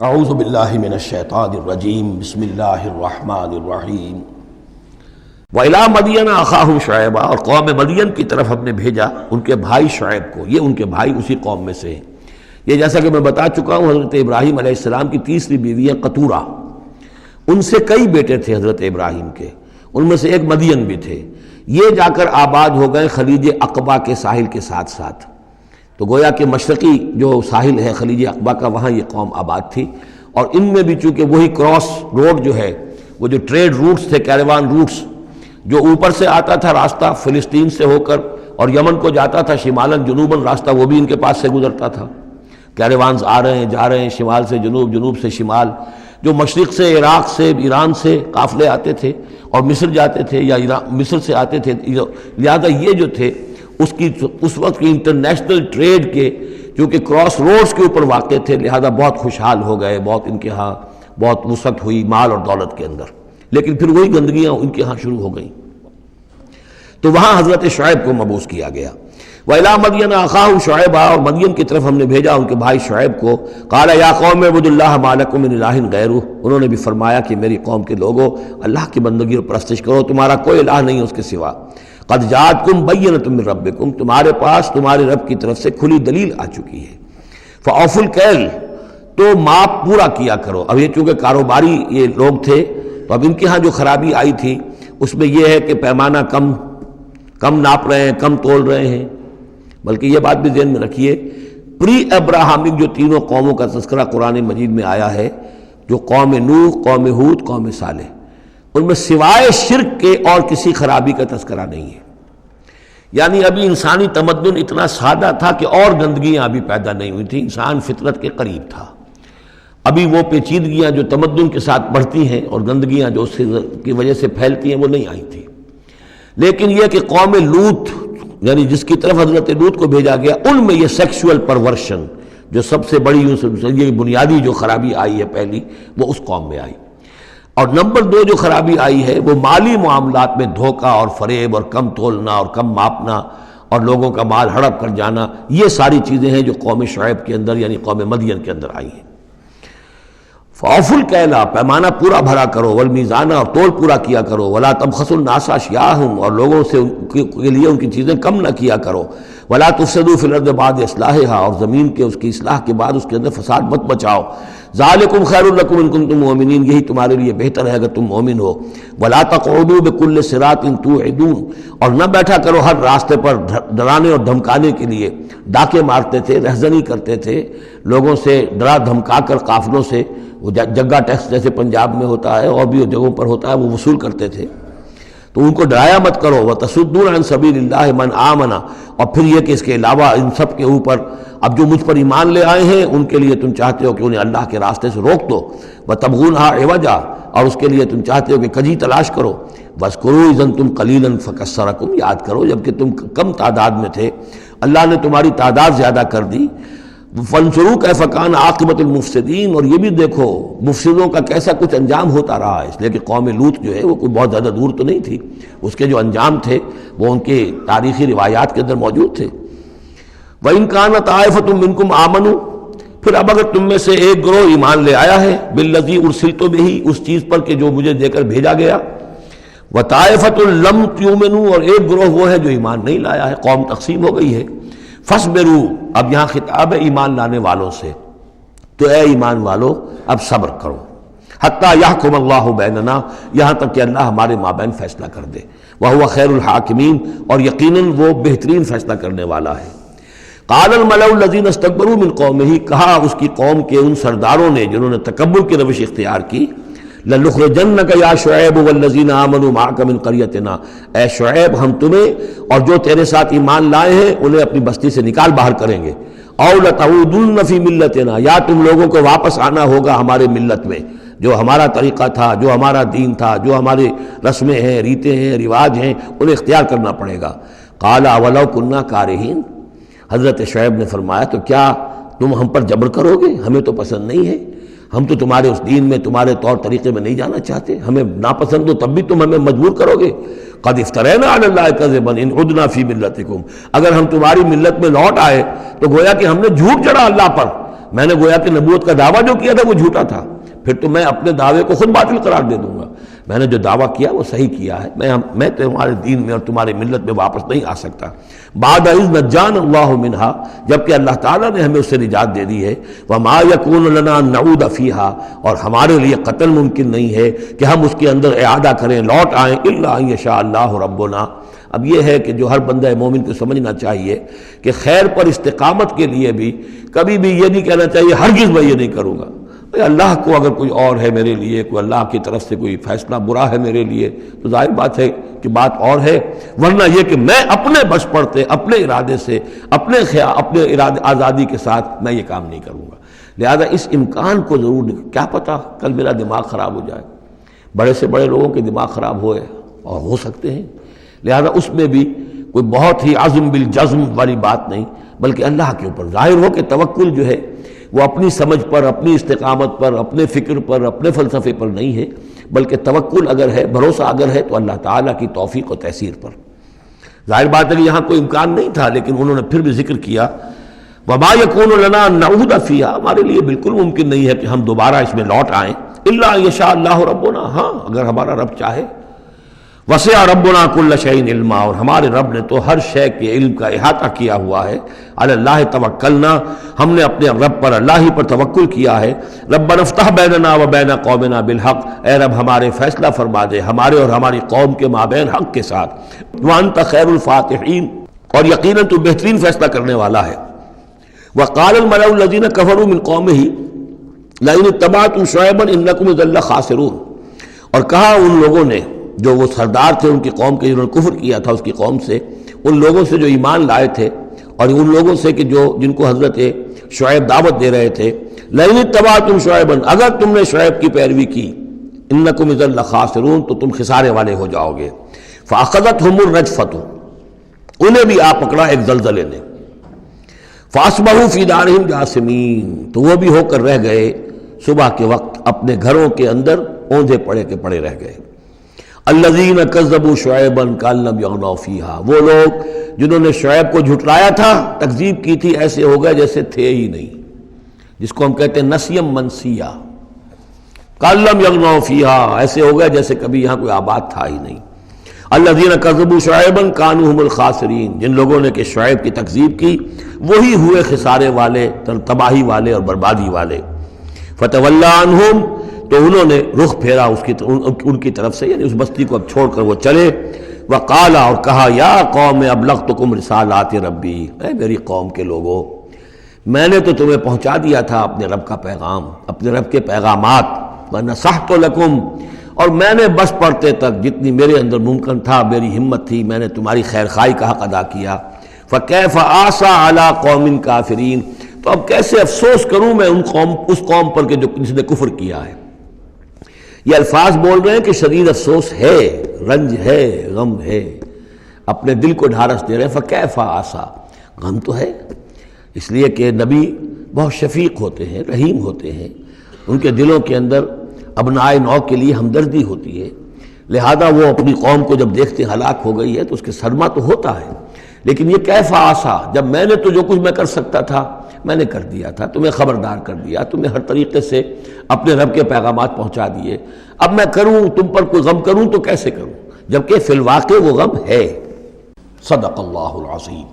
اعوذ باللہ من الشیطان الرجیم بسم اللہ الرحمن الرحیم وَإِلَىٰ مَدْيَنَ أَخَاهُمْ شُعَيْبًا، اور قوم مدین کی طرف ہم نے بھیجا ان کے بھائی شعیب کو. یہ ان کے بھائی اسی قوم میں سے ہیں. یہ جیسا کہ میں بتا چکا ہوں حضرت ابراہیم علیہ السلام کی تیسری بیوی ہے قطورہ. ان سے کئی بیٹے تھے حضرت ابراہیم کے، ان میں سے ایک مدین بھی تھے. یہ جا کر آباد ہو گئے خلیج عقبہ کے ساحل کے ساتھ ساتھ. تو گویا کہ مشرقی جو ساحل ہے خلیج عقبہ کا، وہاں یہ قوم آباد تھی. اور ان میں بھی چونکہ وہی کراس روڈ جو ہے، وہ جو ٹریڈ روٹس تھے، کیریوان روٹس، جو اوپر سے آتا تھا راستہ فلسطین سے ہو کر اور یمن کو جاتا تھا شمالاً جنوباً راستہ، وہ بھی ان کے پاس سے گزرتا تھا. کیریوانز آ رہے ہیں جا رہے ہیں، شمال سے جنوب، جنوب سے شمال. جو مشرق سے عراق سے ایران سے قافلے آتے تھے اور مصر جاتے تھے یا مصر سے آتے تھے. لہذا یہ جو تھے اس وقت کی انٹرنیشنل ٹریڈ کے چونکہ کراس روڈز کے اوپر واقع تھے، لہذا بہت خوشحال ہو گئے، بہت ان کے ہاں بہت وسعت ہوئی مال اور دولت کے اندر. لیکن پھر وہی گندگیاں ان کے ہاں شروع ہو گئیں. تو وہاں حضرت شعیب کو مبعوث کیا گیا. وَإِلَىٰ مَدْيَنَ أَخَاهُمْ شُعَيْبًا، اور مدین کی طرف ہم نے بھیجا ان کے بھائی شعیب کو. قَالَ يَا قَوْمِ اعْبُدُوا اللَّهَ مَا لَكُم مِّنْ إِلَٰهٍ غَيْرُهُ، انہوں نے بھی فرمایا کہ میری قوم کے لوگوں اللہ کی بندگی اور پرستش کرو، تمہارا کوئی الہ نہیں ہے اس کے سوا. قَدْ جَاءَتْكُمْ بَيِّنَةٌ مِّن رَّبِّكُمْ، تمہارے پاس تمہارے رب کی طرف سے کھلی دلیل آ چکی ہے. فَأَوْفُوا الْكَيْلَ، تو ماپ پورا کیا کرو. اب یہ چونکہ کاروباری یہ لوگ تھے تو اب ان کے ہاں جو خرابی آئی تھی اس میں یہ ہے کہ پیمانہ کم ناپ رہے ہیں، کم تول رہے ہیں. بلکہ یہ بات بھی ذہن میں رکھیے، پری ابراہمک جو تینوں قوموں کا تذکرہ قرآن مجید میں آیا ہے، جو قوم نوح، قوم ہود، قوم صالح، ان میں سوائے شرک کے اور کسی خرابی کا تذکرہ نہیں ہے. یعنی ابھی انسانی تمدن اتنا سادہ تھا کہ اور گندگیاں ابھی پیدا نہیں ہوئی تھیں، انسان فطرت کے قریب تھا. ابھی وہ پیچیدگیاں جو تمدن کے ساتھ بڑھتی ہیں اور گندگیاں جو اس کی وجہ سے پھیلتی ہیں وہ نہیں آئی تھیں. لیکن یہ کہ قوم لوط، یعنی جس کی طرف حضرت لوط کو بھیجا گیا، ان میں یہ سیکشول پرورشن جو سب سے بڑی یہ بنیادی جو خرابی آئی ہے پہلی، وہ اس قوم میں آئی. اور نمبر 2 جو خرابی آئی ہے وہ مالی معاملات میں دھوکہ اور فریب اور کم تولنا اور کم ماپنا اور لوگوں کا مال ہڑپ کر جانا. یہ ساری چیزیں ہیں جو قوم شعیب کے اندر یعنی قوم مدین کے اندر آئی ہیں. فَأَوْفُوا الْكَيْلَ، پیمانہ پورا بھرا کرو، وَالْمِيزَانَ، اور تول پورا کیا کرو، وَلَا تَبْخَسُوا النَّاسَ أَشْيَاءَهُمْ، اور لوگوں سے کے لیے ان کی چیزیں کم نہ کیا کرو. وَلَا تُفْسِدُوا فِي الْأَرْضِ بَعْدَ إِصْلَاحِهَا، اور زمین کے اس کی اصلاح کے بعد اس کے اندر فساد مت مچاؤ. ذَلِكُمْ خَيْرٌ لَكُمْ إِن كُنتُم مُؤْمِنِينَ، یہی تمہارے لیے بہتر ہے اگر تم مومن ہو. وَلَا تَقْعُدُوا بِكُلِّ صِرَاطٍ تُوعِدُونَ، اور نہ بیٹھا کرو ہر راستے پر ڈرانے اور دھمکانے کے لیے. ڈاکے مارتے تھے، رہزنی کرتے تھے لوگوں سے، ڈرا دھمکا کر قافلوں سے، وہ جگہ ٹیکس جیسے پنجاب میں ہوتا ہے اور بھی جگہوں پر ہوتا ہے وہ وصول کرتے تھے. تو ان کو ڈرایا مت کرو. وَتَصُدُّونَ عَن سَبِيلِ اللَّهِ مَنْ آمَنَ، اور پھر یہ کہ اس کے علاوہ ان سب کے اوپر اب جو مجھ پر ایمان لے آئے ہیں ان کے لیے تم چاہتے ہو کہ انہیں اللہ کے راستے سے روک دو. وَتَبْغُونَهَا عِوَجًا، اور اس کے لیے تم چاہتے ہو کہ کجی تلاش کرو. وَاذْكُرُوا إِذْ أَنْتُمْ قَلِيلًا فَكَثَّرَكُمْ، یاد کرو جب کہ تم کم تعداد میں تھے اللہ نے تمہاری تعداد زیادہ کر دی. فَانظُرُوا كَيْفَ كَانَ عَاقِبَةُ الْمُفْسِدِينَ، اور یہ بھی دیکھو مفسدوں کا کیسا کچھ انجام ہوتا رہا ہے. اس لیے کہ قوم لوط جو ہے وہ کوئی بہت زیادہ دور تو نہیں تھی، اس کے جو انجام تھے وہ ان کے تاریخی روایات کے اندر موجود تھے. وَإِنْ كَانَ طَائِفَةٌ مِّنكُمْ آمَنُوا، پھر اب اگر تم میں سے ایک گروہ ایمان لے آیا ہے، بِالَّذِي أُرْسِلْتُ بِهِ، اس چیز پر کہ جو مجھے دے کر بھیجا گیا. وَطَائِفَةٌ لَمْ تُؤْمِنُوا، اور ایک گروہ وہ ہے جو ایمان نہیں لایا ہے، قوم تقسیم ہو گئی ہے. فَاصْبِرُوا، اب یہاں خطاب ہے ایمان لانے والوں سے، تو اے ایمان والو اب صبر کرو. حتیٰ یحکم اللہ بیننا، یہاں تک کہ اللہ ہمارے مابین فیصلہ کر دے. وَهُوَ خَيْرُ الْحَاكِمِينَ، اور یقیناً وہ بہترین فیصلہ کرنے والا ہے. قَالَ الْمَلَأُ الَّذِينَ اسْتَكْبَرُوا مِنْ قَوْمِهِ، کہا اس کی قوم کے ان سرداروں نے جنہوں نے تکبر کی روش اختیار کی، لَنُخْرِجَنَّكَ يَا شُعَيْبُ وَالَّذِينَ آمَنُوا مَعَكَ مِنْ قَرْيَتِنَا، اے شعیب ہم تمہیں اور جو تیرے ساتھ ایمان لائے ہیں انہیں اپنی بستی سے نکال باہر کریں گے. أَوْ لَتَعُودُنَّ فِي مِلَّتِنَا، یا تم لوگوں کو واپس آنا ہوگا ہمارے ملت میں، جو ہمارا طریقہ تھا، جو ہمارا دین تھا، جو ہماری رسمیں ہیں، ریتیں ہیں، رواج ہیں، انہیں اختیار کرنا پڑے گا. قَالَ أَوَلَوْ كُنَّا كَارِهِينَ، حضرت شعیب نے فرمایا تو کیا تم ہم پر جبر کرو گے؟ ہمیں تو پسند نہیں ہے، ہم تو تمہارے اس دین میں، تمہارے طور طریقے میں نہیں جانا چاہتے، ہمیں ناپسند ہو تب بھی تم ہمیں مجبور کرو گے. قد افترینا علی اللہ کذبا ان عدنا فی ملتکم، اگر ہم تمہاری ملت میں لوٹ آئے تو گویا کہ ہم نے جھوٹ جڑا اللہ پر. میں نے گویا کہ نبوت کا دعویٰ جو کیا تھا وہ جھوٹا تھا، پھر تو میں اپنے دعوے کو خود باطل قرار دے دوں گا۔ میں نے جو دعویٰ کیا وہ صحیح کیا ہے، میں تمہارے دین میں اور تمہاری ملت میں واپس نہیں آ سکتا۔ بعد اذ نجانا اللہ منہا، جبکہ اللہ تعالیٰ نے ہمیں اس سے نجات دے دی ہے۔ وما یکون لنا ان نعود فیہا، اور ہمارے لیے قتل ممکن نہیں ہے کہ ہم اس کے اندر اعادہ کریں، لوٹ آئیں، الا ان یشاء اللہ ربنا۔ اب یہ ہے کہ جو ہر بندہ مومن کو سمجھنا چاہیے کہ خیر پر استقامت کے لیے بھی کبھی بھی یہ نہیں کہنا چاہیے ہرگز میں یہ نہیں کروں گا۔ اللہ کو اگر کوئی اور ہے میرے لیے، کوئی اللہ کی طرف سے کوئی فیصلہ برا ہے میرے لیے، تو ظاہر بات ہے کہ بات اور ہے، ورنہ یہ کہ میں اپنے بس پڑتے، اپنے ارادے سے، اپنے ارادے آزادی کے ساتھ میں یہ کام نہیں کروں گا۔ لہذا اس امکان کو ضرور، کیا پتہ کل میرا دماغ خراب ہو جائے، بڑے سے بڑے لوگوں کے دماغ خراب ہوئے اور ہو سکتے ہیں، لہذا اس میں بھی کوئی بہت ہی عزم بالجزم والی بات نہیں، بلکہ اللہ کے اوپر ظاہر ہو کہ توکل جو ہے وہ اپنی سمجھ پر، اپنی استقامت پر، اپنے فکر پر، اپنے فلسفے پر نہیں ہے، بلکہ توکل اگر ہے، بھروسہ اگر ہے تو اللہ تعالیٰ کی توفیق و تیسیر پر۔ ظاہر بات ہے کہ یہاں کوئی امکان نہیں تھا، لیکن انہوں نے پھر بھی ذکر کیا وما یکون لنا ان نعود فیہا، ہمارے لیے بالکل ممکن نہیں ہے کہ ہم دوبارہ اس میں لوٹ آئیں، الا ان یشاء اللہ ربنا، ہاں اگر ہمارا رب چاہے۔ وسع ربنا کل شیء علما، اور ہمارے رب نے تو ہر شے کے علم کا احاطہ کیا ہوا ہے۔ علی اللہ توکلنا، ہم نے اپنے رب پر، اللہ ہی پر توکل کیا ہے۔ ربنا افتح بیننا و بین قومنا بالحق، اے رب ہمارے فیصلہ فرما دے ہمارے اور ہماری قوم کے مابین حق کے ساتھ۔ وانت خیر الفاتحین، اور یقیناً تو بہترین فیصلہ کرنے والا ہے۔ وقال الملأ الذین کفروا من قومہ لئن اتبعتم شعیبا انکم اذا لخاسرون، اور کہا ان لوگوں نے جو وہ سردار تھے ان کی قوم کے، جنہوں نے کفر کیا تھا اس کی قوم سے، ان لوگوں سے جو ایمان لائے تھے، اور ان لوگوں سے کہ جن کو حضرت شعیب دعوت دے رہے تھے، لئن اتبعتم شعیبا، اگر تم نے شعیب کی پیروی کی، انکم اذا لخاسرون، تو تم خسارے والے ہو جاؤ گے۔ فاخذتهم الرجفۃ، انہیں بھی آ پکڑا ایک زلزلے نے۔ فاصبحوا فی دارہم جاثمین، تو وہ بھی ہو کر رہ گئے صبح کے وقت اپنے گھروں کے اندر اوندھے پڑے کے پڑے رہ گئے۔ الذین کذبوا شعیبا کأن لم یغنوا فیہا، وہ لوگ جنہوں نے شعیب کو جھٹلایا تھا، تکذیب کی تھی، ایسے ہو گئے جیسے تھے ہی نہیں، جس کو ہم کہتے ہیں نسیم منسیہ۔ کأن لم یغنوا فیہا، ایسے ہو گئے جیسے کبھی یہاں کوئی آباد تھا ہی نہیں۔ الذین کذبوا شعیبا کانوا هم الخاسرین، جن لوگوں نے کہ شعیب کی تکذیب کی وہی ہوئے خسارے والے، تباہی والے اور بربادی والے۔ فتولی عنہم، تو انہوں نے رخ پھیرا ان کی طرف سے، یعنی اس بستی کو اب چھوڑ کر وہ چلے۔ وقال، اور کہا، یا قوم ابلغتکم رسالات ربی، اے میری قوم کے لوگوں، میں نے تو تمہیں پہنچا دیا تھا اپنے رب کا پیغام، اپنے رب کے پیغامات، ونصحت لکم، اور میں نے بس پڑھتے تک جتنی میرے اندر ممکن تھا، میری ہمت تھی، میں نے تمہاری خیر خواہی کا حق ادا کیا۔ فکیف آسیٰ علی قوم کافرین، تو اب کیسے افسوس کروں میں اس قوم پر کہ جس نے کفر کیا ہے۔ یہ الفاظ بول رہے ہیں کہ شدید افسوس ہے، رنج ہے، غم ہے، اپنے دل کو ڈھارس دے رہے ہیں۔ فکیف آسیٰ، غم تو ہے، اس لیے کہ نبی بہت شفیق ہوتے ہیں، رحیم ہوتے ہیں، ان کے دلوں کے اندر ابنائے نو کے لیے ہمدردی ہوتی ہے، لہذا وہ اپنی قوم کو جب دیکھتے ہلاک ہو گئی ہے تو اس کے صدمہ تو ہوتا ہے، لیکن یہ کیف آسا، جب میں نے تو جو کچھ میں کر سکتا تھا میں نے کر دیا تھا، تمہیں خبردار کر دیا، تمہیں ہر طریقے سے اپنے رب کے پیغامات پہنچا دیے، اب میں کروں تم پر کوئی غم کروں تو کیسے کروں، جبکہ فی الواقع وہ غم ہے۔ صدق اللہ العظیم۔